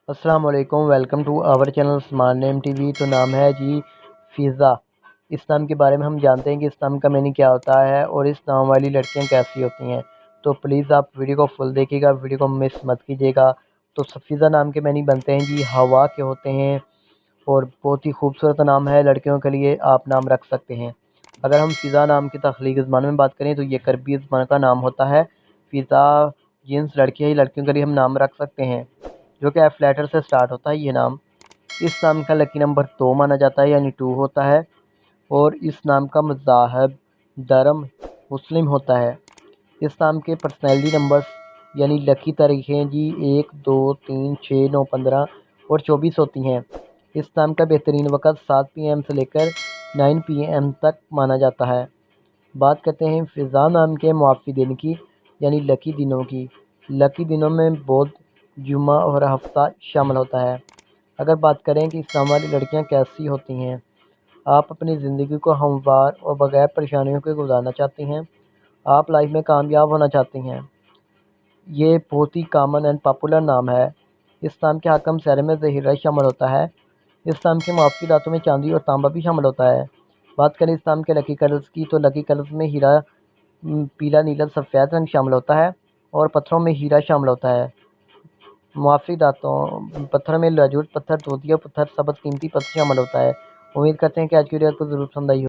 अस्सलाम वालेकुम, welcome to our channel smart name TV. तो नाम है जी फ़िज़ा। इस नाम के बारे में हम जानते हैं कि इस नाम का मीनिंग क्या होता है और इस नाम वाली लड़कियां कैसी होती हैं। तो प्लीज़ आप वीडियो को फुल देखिएगा, वीडियो को मिस मत कीजिएगा। तो फ़िज़ा नाम के मीनिंग बनते हैं जी हवा के होते हैं और बहुत ही खूबसूरत नाम है, लड़कियों के लिए आप नाम रख सकते हैं। अगर हम फ़िज़ा नाम की तख्लीकी ज़बान में बात करें तो ये करबी ज़बान का नाम होता है। फ़िज़ा जिन्स लड़कियाँ ही लड़कियों के लिए हम नाम रख सकते हैं, जो कि एफ लेटर से स्टार्ट होता है ये नाम। इस नाम का लकी नंबर 2 माना जाता है, यानी 2 होता है। और इस नाम का मज़ाहब धर्म मुस्लिम होता है। इस नाम के पर्सनैलिटी नंबर्स यानी लकी तारीखें जी 1, 2, 3, 6, 9, 15 और 24 होती हैं। इस नाम का बेहतरीन वक़्त 7 PM से लेकर 9 PM तक माना जाता है। बात करते हैं फ़िज़ा नाम के मुआफ़ी दिन की, यानी लकी दिनों की। लकी दिनों में बुध, जुमा और हफ्ता शामिल होता है। अगर बात करें कि इस्लाम वाली लड़कियां कैसी होती हैं, आप अपनी ज़िंदगी को हमवार और बगैर परेशानियों के गुजारना चाहती हैं, आप लाइफ में कामयाब होना चाहती हैं, ये बहुत ही कॉमन एंड पॉपुलर नाम है। इस नाम के हाकम शहर में हीरा शामिल होता है। इस नाम के मुआफ़ी दांतों में चांदी और तांबा भी शामिल होता है। बात करें इस नाम के लकी कलर्स की, तो लकी कलर्स में हीरा, पीला, नीला, सफ़ेद रंग शामिल होता है और पत्थरों में हीरा शामिल होता है। मुआफ़ी दांतों पत्थर में लाजूद पत्थर, दूधिया पत्थर, सबज कीमती पत्थर शामिल होता है। उम्मीद करते हैं कि आज की वीडियो आपको ज़रूर पसंद आई हो।